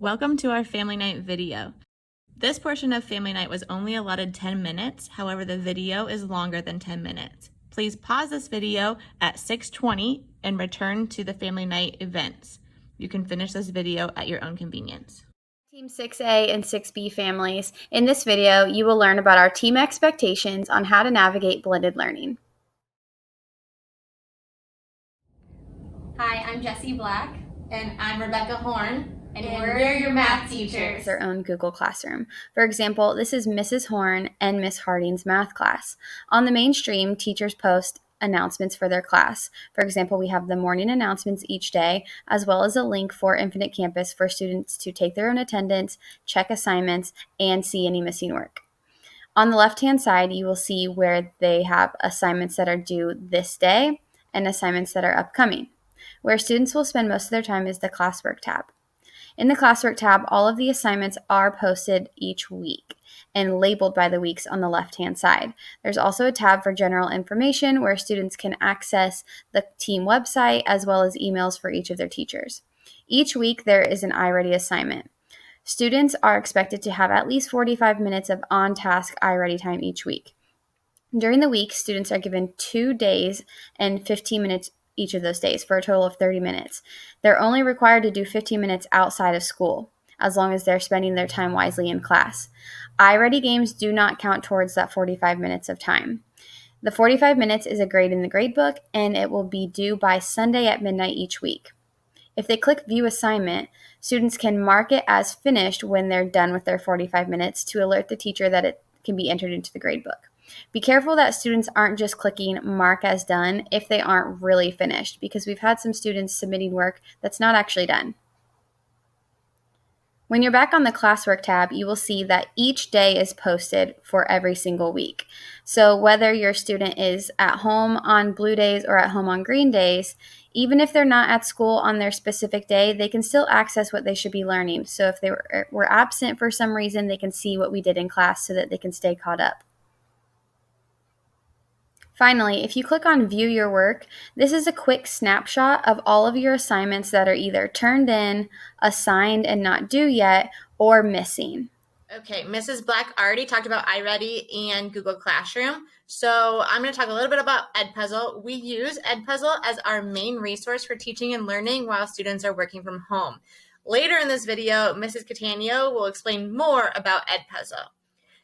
Welcome to our Family Night video. This portion of Family Night was only allotted 10 minutes, however the video is longer than 10 minutes. Please pause this video at 6:20 and return to the Family Night events. You can finish this video at your own convenience. Team 6A and 6B families, in this video you will learn about our team expectations on how to navigate blended learning. Hi, I'm Jessie Black. And I'm Rebecca Horn. And we're your math teachers. Their own Google Classroom. For example, this is Mrs. Horn and Miss Harding's math class. On the main stream, teachers post announcements for their class. For example, we have the morning announcements each day, as well as a link for Infinite Campus for students to take their own attendance, check assignments, and see any missing work. On the left-hand side, you will see where they have assignments that are due this day and assignments that are upcoming. Where students will spend most of their time is the Classwork tab. In the Classwork tab, all of the assignments are posted each week and labeled by the weeks on the left-hand side. There's also a tab for general information where students can access the team website as well as emails for each of their teachers. Each week, there is an iReady assignment. Students are expected to have at least 45 minutes of on-task iReady time each week. During the week, students are given 2 days and 15 minutes each of those days for a total of 30 minutes. They're only required to do 15 minutes outside of school, as long as they're spending their time wisely in class. iReady games do not count towards that 45 minutes of time. The 45 minutes is a grade in the gradebook, and it will be due by Sunday at midnight each week. If they click View Assignment, students can mark it as finished when they're done with their 45 minutes to alert the teacher that it can be entered into the gradebook. Be careful that students aren't just clicking Mark as done if they aren't really finished, because we've had some students submitting work that's not actually done. When you're back on the Classwork tab, you will see that each day is posted for every single week. So whether your student is at home on blue days or at home on green days, even if they're not at school on their specific day, they can still access what they should be learning. So if they were absent for some reason, they can see what we did in class so that they can stay caught up. Finally, if you click on View Your Work, this is a quick snapshot of all of your assignments that are either turned in, assigned and not due yet, or missing. Okay, Mrs. Black already talked about iReady and Google Classroom. So I'm going to talk a little bit about Edpuzzle. We use Edpuzzle as our main resource for teaching and learning while students are working from home. Later in this video, Mrs. Catania will explain more about Edpuzzle.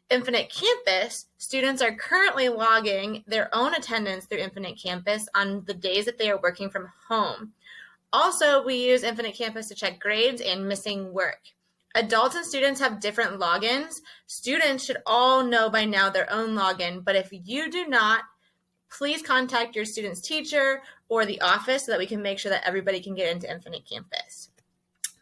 Infinite Campus, students are currently logging their own attendance through Infinite Campus on the days that they are working from home. Also, we use Infinite Campus to check grades and missing work. Adults and students have different logins. Students should all know by now their own login, but if you do not, please contact your student's teacher or the office so that we can make sure that everybody can get into Infinite Campus.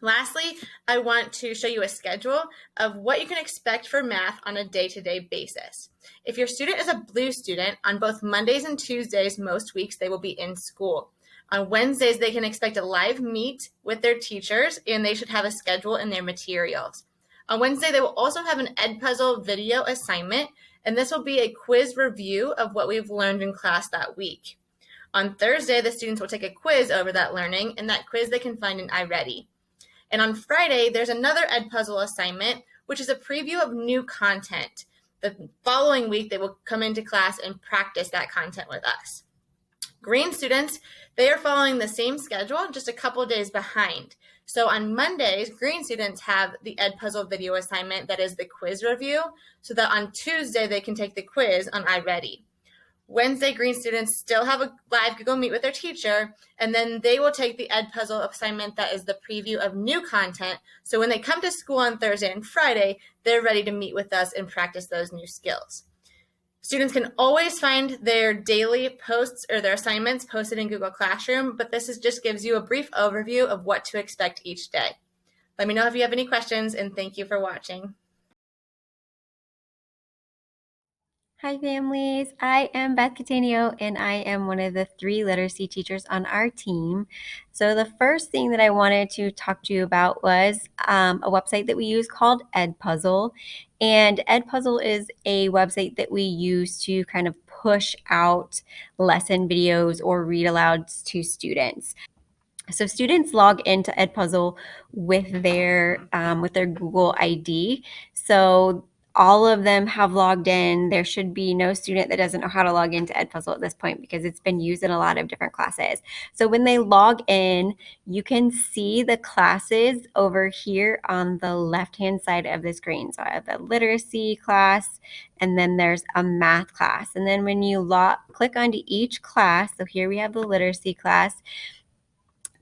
Lastly, I want to show you a schedule of what you can expect for math on a day-to-day basis. If your student is a blue student, on both Mondays and Tuesdays, most weeks they will be in school. On Wednesdays, they can expect a live meet with their teachers, and they should have a schedule in their materials. On Wednesday, they will also have an Edpuzzle video assignment, and this will be a quiz review of what we've learned in class that week. On Thursday, the students will take a quiz over that learning, and that quiz they can find in iReady. And on Friday, there's another Edpuzzle assignment, which is a preview of new content. The following week, they will come into class and practice that content with us. Green students, they are following the same schedule, just a couple days behind. So on Mondays, green students have the Edpuzzle video assignment that is the quiz review, so that on Tuesday, they can take the quiz on iReady. Wednesday, green students still have a live Google Meet with their teacher, and then they will take the Edpuzzle assignment that is the preview of new content. So when they come to school on Thursday and Friday, they're ready to meet with us and practice those new skills. Students can always find their daily posts or their assignments posted in Google Classroom, but this just gives you a brief overview of what to expect each day. Let me know if you have any questions, and thank you for watching. Hi families, I am Beth Catania and I am one of the 3 literacy teachers on our team. So the first thing that I wanted to talk to you about was a website that we use called Edpuzzle. And Edpuzzle is a website that we use to kind of push out lesson videos or read alouds to students. So students log into Edpuzzle with their Google ID. So all of them have logged in. There should be no student that doesn't know how to log into Edpuzzle at this point because it's been used in a lot of different classes. So when they log in, you can see the classes over here on the left-hand side of the screen. So I have the literacy class, and then there's a math class. And then when you click onto each class, so here we have the literacy class,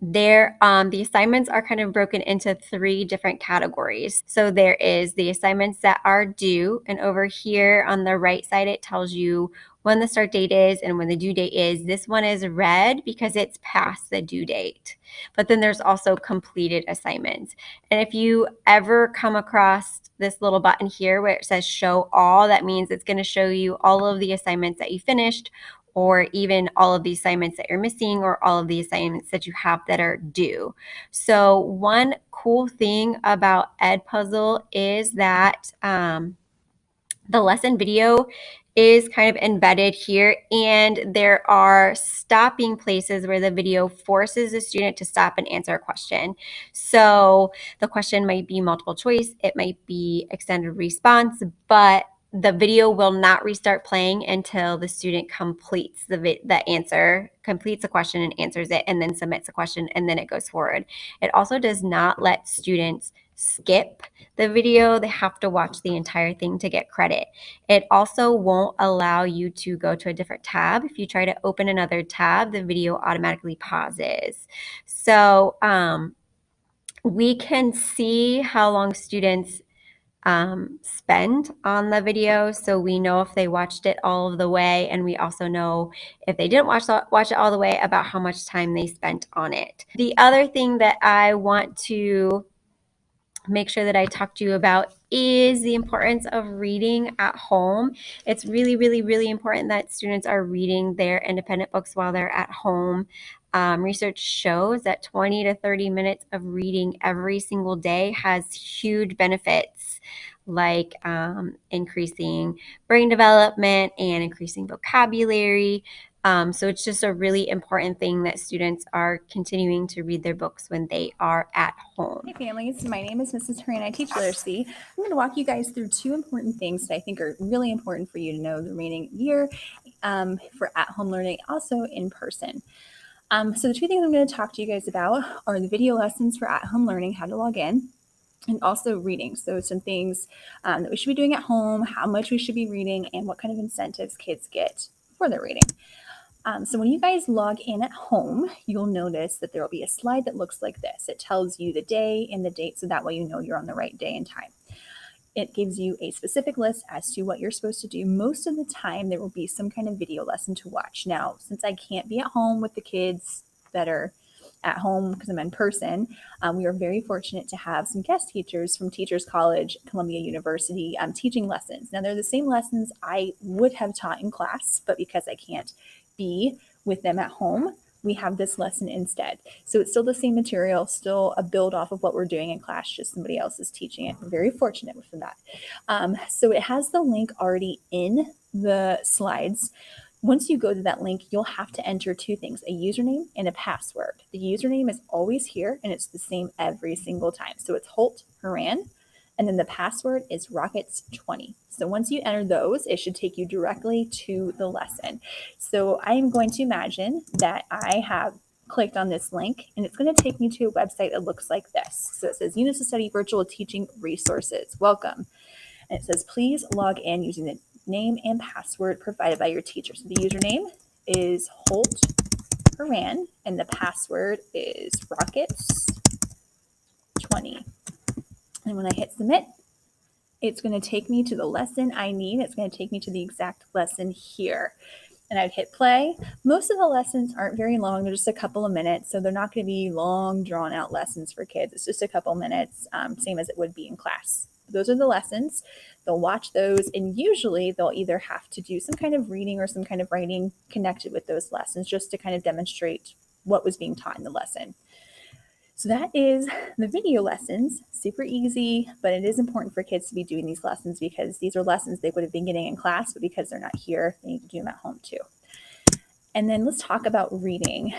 the assignments are kind of broken into 3 different categories. So there is the assignments that are due, and over here on the right side it tells you when the start date is and when the due date is. This one is red because it's past the due date. But then there's also completed assignments. And if you ever come across this little button here where it says show all, that means it's going to show you all of the assignments that you finished, or even all of the assignments that you're missing, or all of the assignments that you have that are due. So one cool thing about Edpuzzle is that the lesson video is kind of embedded here, and there are stopping places where the video forces the student to stop and answer a question. So the question might be multiple choice, it might be extended response, but the video will not restart playing until the student completes completes a question and answers it, and then submits a question, and then it goes forward. It also does not let students skip the video. They have to watch the entire thing to get credit. It also won't allow you to go to a different tab. If you try to open another tab, the video automatically pauses. So we can see how long students spend on the video, so we know if they watched it all of the way, and we also know if they didn't watch it all the way about how much time they spent on it. The other thing that I want to make sure that I talk to you about is the importance of reading at home. It's really, really, really important that students are reading their independent books while they're at home. Research shows that 20 to 30 minutes of reading every single day has huge benefits, like increasing brain development and increasing vocabulary. So it's just a really important thing that students are continuing to read their books when they are at home. Hey families, my name is Mrs. Horan. I teach literacy. I'm going to walk you guys through 2 important things that I think are really important for you to know the remaining year for at-home learning, also in person. So the 2 things I'm going to talk to you guys about are the video lessons for at-home learning, how to log in, and also reading. So some things that we should be doing at home, how much we should be reading, and what kind of incentives kids get for their reading. So when you guys log in at home, you'll notice that there will be a slide that looks like this. It tells you the day and the date, so that way you know you're on the right day and time. It gives you a specific list as to what you're supposed to do. Most of the time, there will be some kind of video lesson to watch. Now, since I can't be at home with the kids that are at home because I'm in person, we are very fortunate to have some guest teachers from Teachers College, Columbia University, teaching lessons. Now, they're the same lessons I would have taught in class, but because I can't be with them at home, we have this lesson instead. So it's still the same material, still a build off of what we're doing in class, just somebody else is teaching it. We're very fortunate with that. So it has the link already in the slides. Once you go to that link, you'll have to enter 2 things, a username and a password. The username is always here, and it's the same every single time. So it's Holt Horan, and then the password is Rockets20. So once you enter those, it should take you directly to the lesson. So I'm going to imagine that I have clicked on this link, and it's going to take me to a website that looks like this. So it says Units of Study Virtual Teaching Resources. Welcome. And it says, please log in using the name and password provided by your teacher. So the username is Holt Horan, and the password is Rockets20. And when I hit submit, it's going to take me to the lesson I need. It's going to take me to the exact lesson here. And I'd hit play. Most of the lessons aren't very long. They're just a couple of minutes. So they're not going to be long, drawn out lessons for kids. It's just a couple minutes, same as it would be in class. Those are the lessons. They'll watch those, and usually they'll either have to do some kind of reading or some kind of writing connected with those lessons, just to kind of demonstrate what was being taught in the lesson. So that is the video lessons. Super easy, but it is important for kids to be doing these lessons because these are lessons they would have been getting in class, but because they're not here, they need to do them at home too. And then let's talk about reading.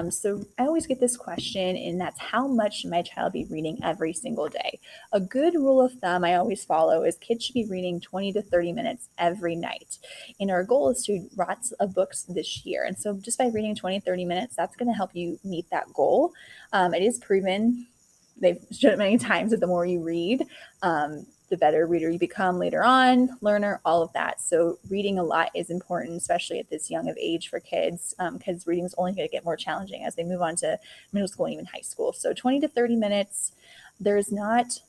So I always get this question, and that's how much should my child be reading every single day? A good rule of thumb I always follow is kids should be reading 20 to 30 minutes every night. And our goal is to read lots of books this year. And so just by reading 20, 30 minutes, that's going to help you meet that goal. It is proven, they've shown it many times, that the more you read, the better reader you become later on, learner, all of that. So reading a lot is important, especially at this young of age for kids, because reading is only going to get more challenging as they move on to middle school and even high school. So 20 to 30 minutes. There's not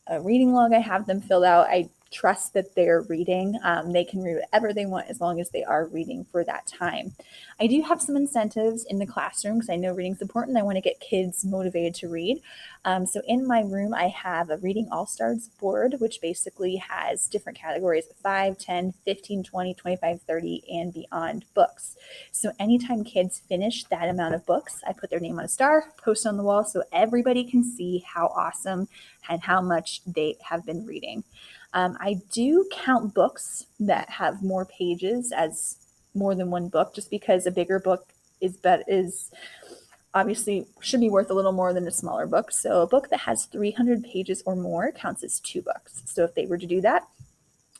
a reading log I have them filled out. I trust that they're reading. They can read whatever they want as long as they are reading for that time. I do have some incentives in the classroom because I know reading is important. I want to get kids motivated to read. So in my room, I have a Reading All-Stars board, which basically has different categories: 5, 10, 15, 20, 25, 30, and beyond books. So anytime kids finish that amount of books, I put their name on a star, post on the wall so everybody can see how awesome and how much they have been reading. I do count books that have more pages as more than one book, just because a bigger book is obviously should be worth a little more than a smaller book. So a book that has 300 pages or more counts as 2 books. So if they were to do that,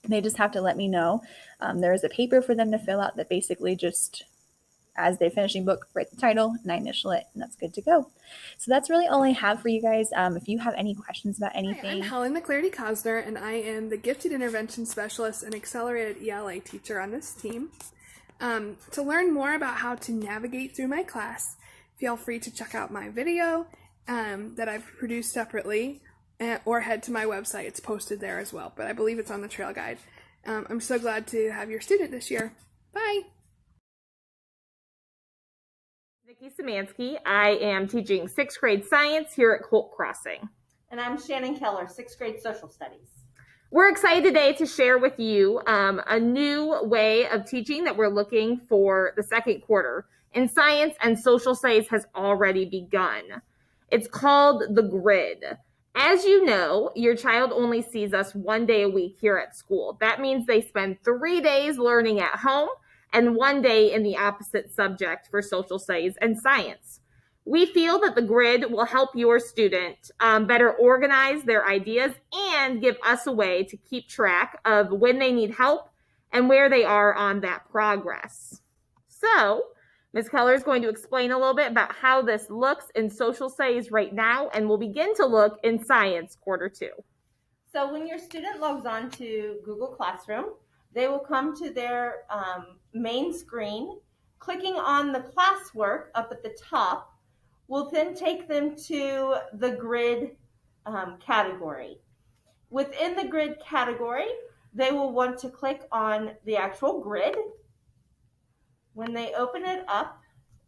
they just have to let me know. There is a paper for them to fill out that basically just, as they're finishing book, write the title and I initial it, and that's good to go. So that's really all I have for you guys. If you have any questions about anything. Hi, I'm Helen McClarty-Cosner, and I am the Gifted Intervention Specialist and Accelerated ELA teacher on this team. To learn more about how to navigate through my class, feel free to check out my video that I've produced separately, or head to my website. It's posted there as well, but I believe it's on the Trail Guide. I'm so glad to have your student this year. Bye! Nikki Szymanski. I am teaching 6th grade science here at Colt Crossing. And I'm Shannon Keller, 6th grade social studies. We're excited today to share with you a new way of teaching that we're looking for the second quarter. In science and social studies has already begun. It's called the grid. As you know, your child only sees us 1 day a week here at school. That means they spend 3 days learning at home and 1 day in the opposite subject for social studies and science. We feel that the grid will help your student better organize their ideas and give us a way to keep track of when they need help and where they are on that progress. So, Ms. Keller is going to explain a little bit about how this looks in social studies right now, and we'll begin to look in science quarter 2. So when your student logs on to Google Classroom, they will come to their main screen. Clicking on the classwork up at the top will then take them to the grid category. Within the grid category, they will want to click on the actual grid. When they open it up,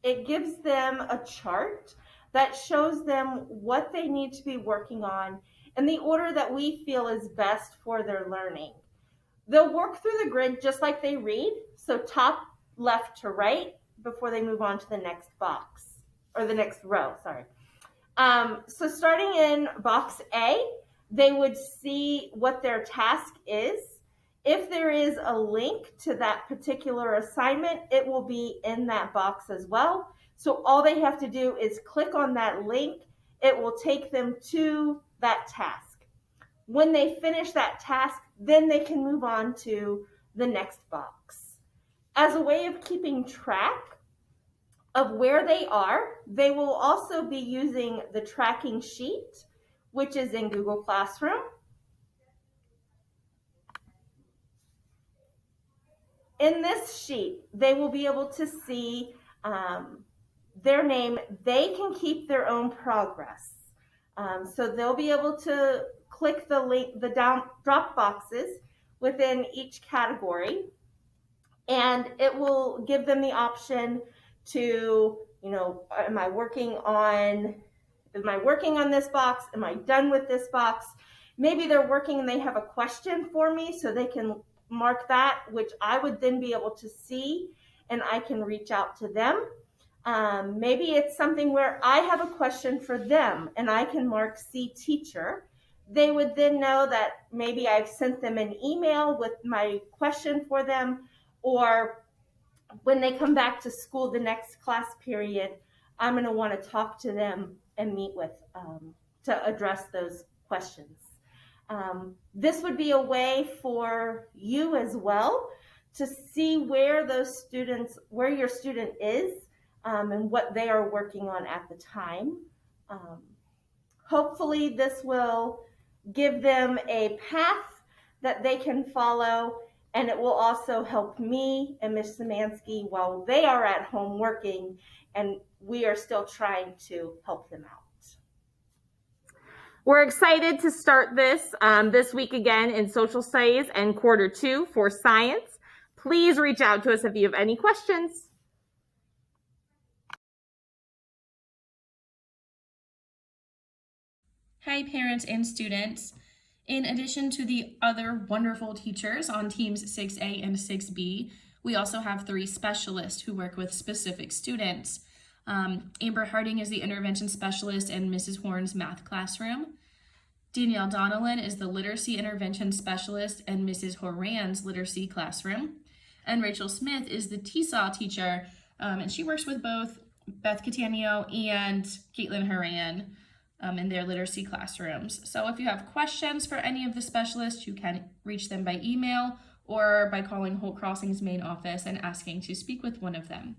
it gives them a chart that shows them what they need to be working on in the order that we feel is best for their learning. They'll work through the grid just like they read, so top left to right before they move on to the next box, or the next row, sorry. So starting in box A, they would see what their task is. If there is a link to that particular assignment, it will be in that box as well. So all they have to do is click on that link. It will take them to that task. When they finish that task, then they can move on to the next box. As a way of keeping track of where they are, they will also be using the tracking sheet, which is in Google Classroom. In this sheet, they will be able to see their name. They can keep their own progress. So they'll be able to click the link, the drop boxes within each category, and it will give them the option to, am I working on this box? Am I done with this box? Maybe they're working and they have a question for me, so they can mark that, which I would then be able to see, and I can reach out to them. Maybe it's something where I have a question for them and I can mark See Teacher. They would then know that maybe I've sent them an email with my question for them, or when they come back to school the next class period, I'm going to want to talk to them and meet with to address those questions. This would be a way for you as well to see where your student is and what they are working on at the time. Hopefully this will give them a path that they can follow, and it will also help me and Ms. Szymanski while they are at home working and we are still trying to help them out. We're excited to start this week again in social studies and quarter 2 for science. Please reach out to us if you have any questions. Hi, parents and students. In addition to the other wonderful teachers on teams 6A and 6B, we also have 3 specialists who work with specific students. Amber Harding is the intervention specialist in Mrs. Horn's math classroom. Danielle Donnellan is the literacy intervention specialist in Mrs. Horan's literacy classroom. And Rachel Smith is the TESOL teacher, and she works with both Beth Catania and Caitlin Horan in their literacy classrooms. So if you have questions for any of the specialists, you can reach them by email or by calling Holt Crossing's main office and asking to speak with one of them.